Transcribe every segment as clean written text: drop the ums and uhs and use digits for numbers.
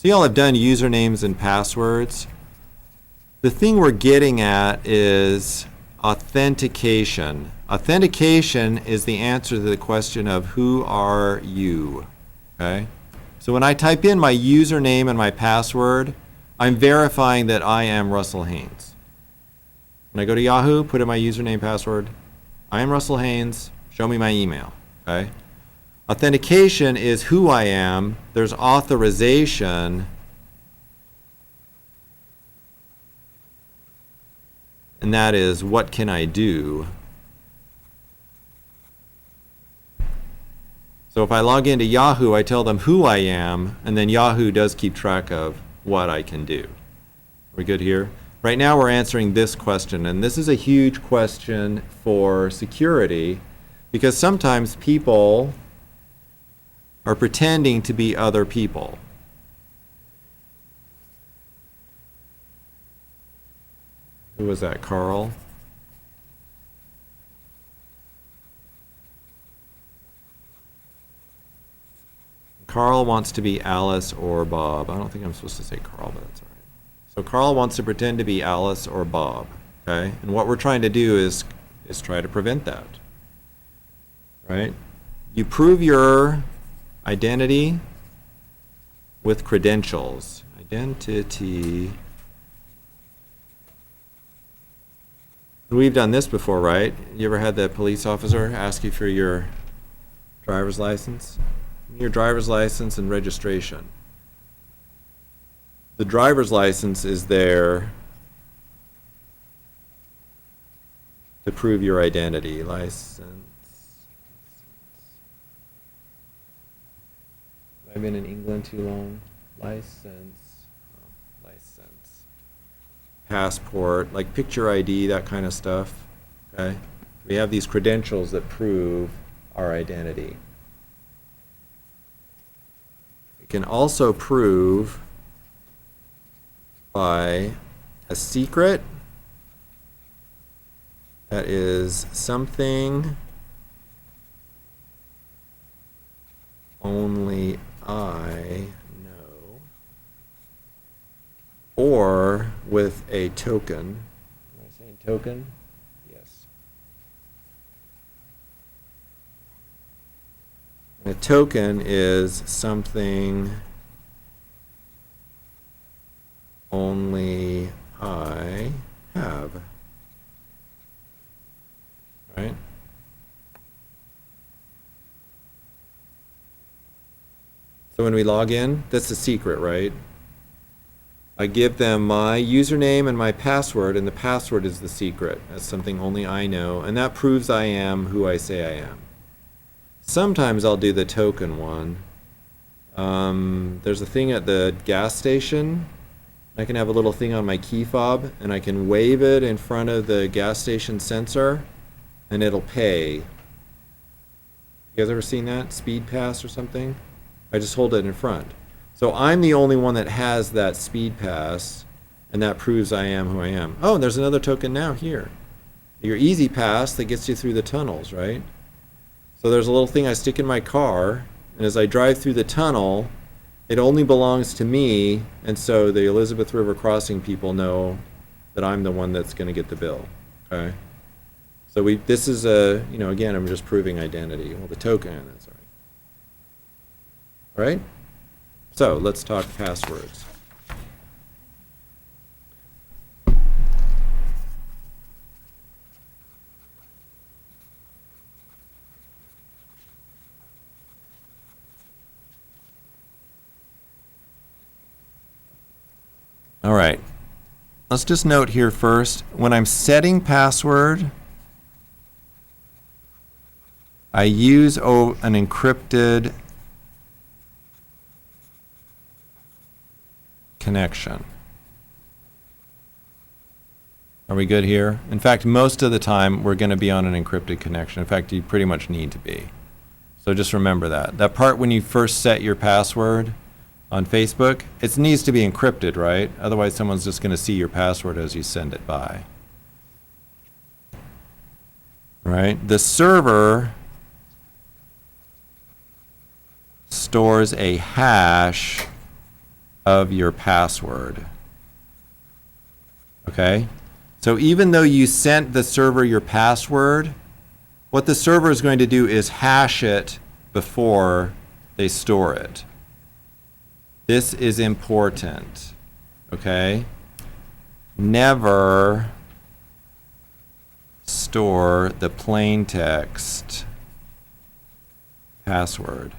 So y'all have done usernames and passwords. The thing we're getting at is authentication. Authentication is the answer to the question of who are you, okay? So when I type in my username and my password, I'm verifying that I am Russell Haynes. When I go to Yahoo, put in my username, password, I am Russell Haynes, show me my email, okay? Authentication is who I am. There's authorization, and that is what can I do? So if I log into Yahoo, I tell them who I am, and then Yahoo does keep track of what I can do. Are we good here? Right now we're answering this question, and this is a huge question for security because sometimes people are pretending to be other people. Who was that, Carl? Carl wants to be Alice or Bob. I don't think I'm supposed to say Carl, but that's all right. So Carl wants to pretend to be Alice or Bob, okay? And what we're trying to do is try to prevent that, right? You prove your identity with credentials. Identity. We've done this before, right? You ever had the police officer ask you for your driver's license? Your driver's license and registration. The driver's license is there to prove your identity. License. Have I been in England too long? License. Oh, license. Passport, like picture ID, that kind of stuff. Okay? We have these credentials that prove our identity. It can also prove by a secret that is something only I know, or with a token. Am I saying token? Yes. A token is something only I have. Right? So when we log in, that's the secret, right? I give them my username and my password, and the password is the secret. That's something only I know, and that proves I am who I say I am. Sometimes I'll do the token one. There's a thing at the gas station. I can have a little thing on my key fob, and I can wave it in front of the gas station sensor, and it'll pay. You guys ever seen that? Speed pass or something? I just hold it in front. So I'm the only one that has that speed pass, and that proves I am who I am. Oh, and there's another token now here. Your easy pass that gets you through the tunnels, right? So there's a little thing I stick in my car, and as I drive through the tunnel, it only belongs to me, and so the Elizabeth River Crossing people know that I'm the one that's going to get the bill. Okay? So this is a, again, I'm just proving identity. Well, the token, that's all right. All right? So let's talk passwords. All right. Let's just note here first, when I'm setting password, I use an encrypted connection. Are we good here? In fact, most of the time we're going to be on an encrypted connection. In fact, you pretty much need to be. So just remember that. That part when you first set your password on Facebook, it needs to be encrypted, right? Otherwise someone's just going to see your password as you send it by. Right? The server stores a hash of your password. Okay? So even though you sent the server your password, what the server is going to do is hash it before they store it. This is important. Okay? Never store the plain text password.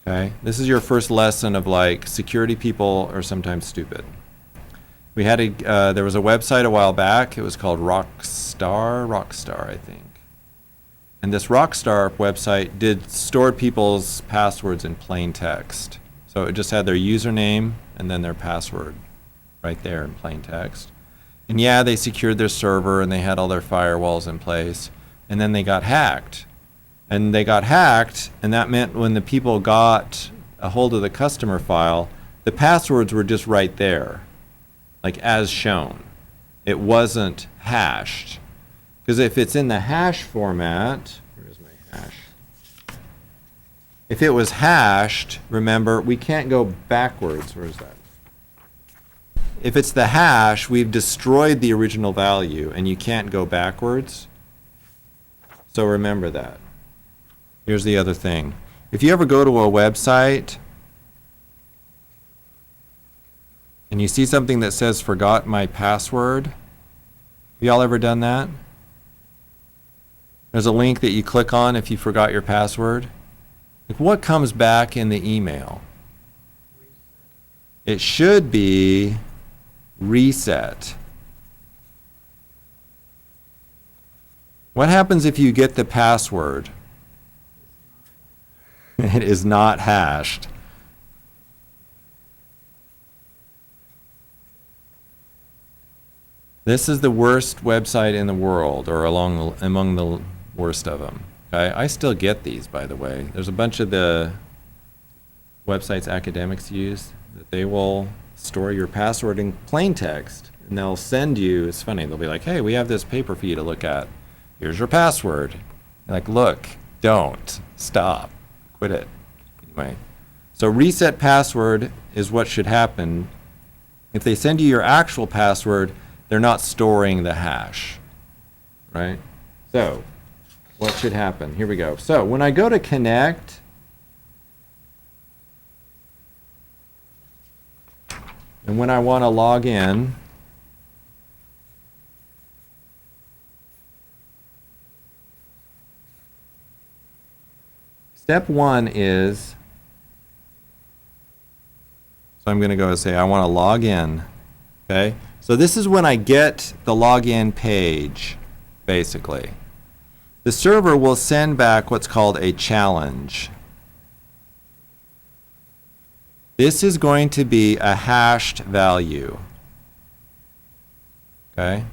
Okay? This is your first lesson of like security people are sometimes stupid. We had there was a website a while back. It was called Rockstar, I think. And this Rockstar website stored people's passwords in plain text. So it just had their username and then their password right there in plain text. And yeah, they secured their server and they had all their firewalls in place. And then they got hacked. And they got hacked, and that meant when the people got a hold of the customer file, the passwords were just right there, like as shown. It wasn't hashed. Because if it's in the hash format, where's my hash? If it was hashed, remember, we can't go backwards. Where's that? If it's the hash, we've destroyed the original value, and you can't go backwards. So remember that. Here's the other thing. If you ever go to a website and you see something that says forgot my password, have y'all ever done that? There's a link that you click on if you forgot your password. Like, what comes back in the email? It should be reset. What happens if you get the password? It is not hashed. This is the worst website in the world, or among the worst of them. Okay? I still get these, by the way. There's a bunch of the websites academics use that they will store your password in plain text, and they'll send you, it's funny, they'll be like, hey, we have this paper for you to look at. Here's your password. You're like, look, don't, stop. Quit it. Anyway, so reset password is what should happen. If they send you your actual password, they're not storing the hash, right? So what should happen? Here we go. So when I go to connect, and when I want to log in, step one is, so I'm going to go and say I want to log in, okay? So this is when I get the login page, basically. The server will send back what's called a challenge. This is going to be a hashed value, okay?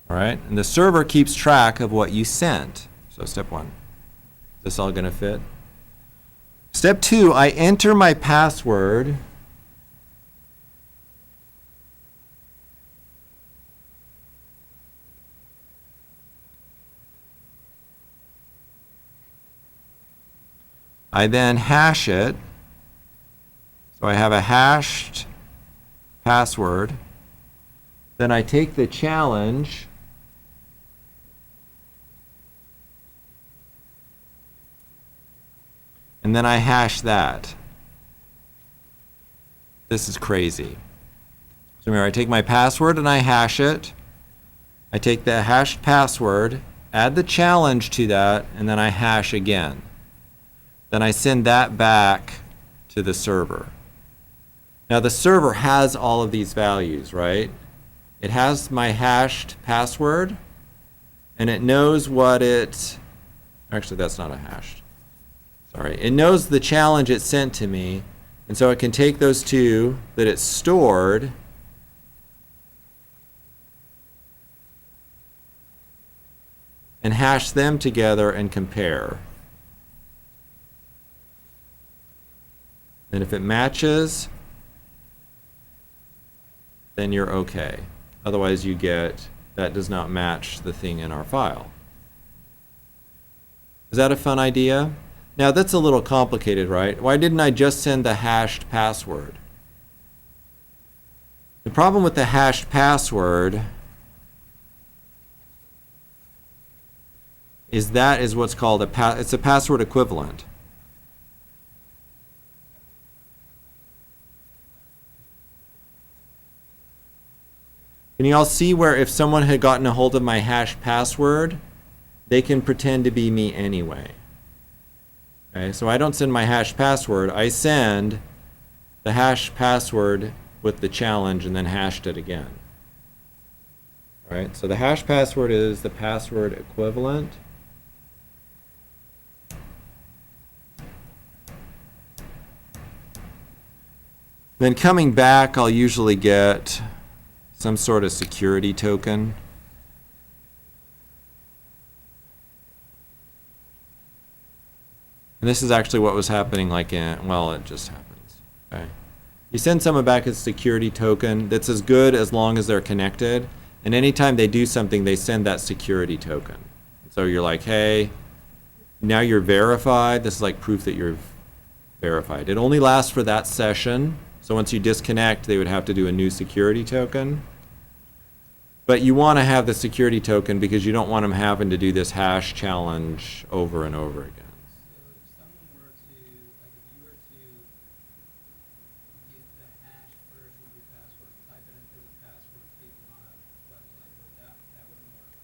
All right, and the server keeps track of what you sent. So step one, is this all going to fit? Step two, I enter my password. I then hash it. So I have a hashed password. Then I take the challenge and then I hash that. This is crazy. So remember, I take my password and I hash it. I take the hashed password, add the challenge to that, and then I hash again. Then I send that back to the server. Now the server has all of these values, right? It has my hashed password, and it knows what it, actually that's not a hashed. Sorry, it knows the challenge it sent to me, and so it can take those two that it stored and hash them together and compare. And if it matches, then you're okay. Otherwise you get, that does not match the thing in our file. Is that a fun idea? Now that's a little complicated, right? Why didn't I just send the hashed password? The problem with the hashed password is that is what's called it's a password equivalent. Can you all see where if someone had gotten a hold of my hashed password, they can pretend to be me anyway? Okay, so I don't send my hashed password, I send the hashed password with the challenge and then hashed it again. All right, so the hash password is the password equivalent. Then coming back, I'll usually get some sort of security token. And this is actually what was happening like in, well, it just happens. Okay. You send someone back a security token that's as good as long as they're connected. And anytime they do something, they send that security token. So you're like, hey, now you're verified. This is like proof that you're verified. It only lasts for that session. So once you disconnect, they would have to do a new security token. But you want to have the security token because you don't want them having to do this hash challenge over and over again.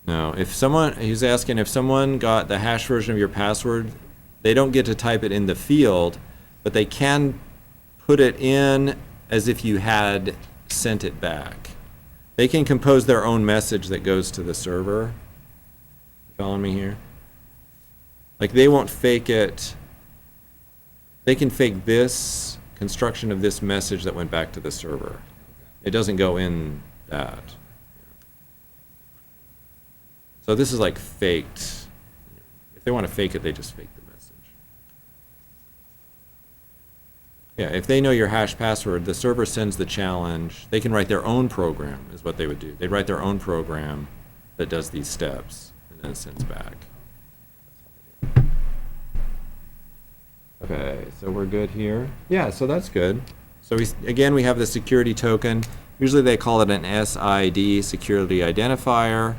No, if someone, he's asking if someone got the hash version of your password, they don't get to type it in the field, but they can put it in as if you had sent it back. They can compose their own message that goes to the server. Following me here? Like they won't fake it. They can fake this construction of this message that went back to the server. It doesn't go in that. So this is like faked. If they want to fake it, they just fake the message. Yeah, if they know your hash password, the server sends the challenge. They can write their own program, is what they would do. They'd write their own program that does these steps, and then it sends back. Okay, so we're good here. Yeah, so that's good. So again, we have the security token. Usually they call it an SID, security identifier.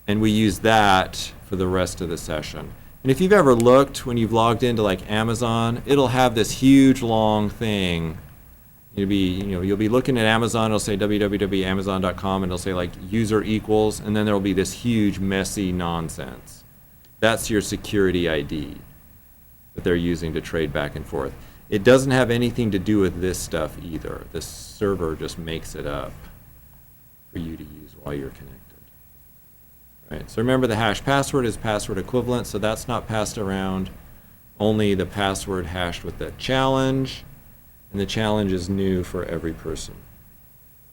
And we use that for the rest of the session. And if you've ever looked when you've logged into like Amazon, it'll have this huge long thing. You'll be looking at Amazon, it'll say www.amazon.com, and it'll say like user equals, and then there'll be this huge messy nonsense. That's your security ID that they're using to trade back and forth. It doesn't have anything to do with this stuff either. The server just makes it up for you to use while you're connected. Right, so remember the hash password is password equivalent, so that's not passed around. Only the password hashed with the challenge, and the challenge is new for every person.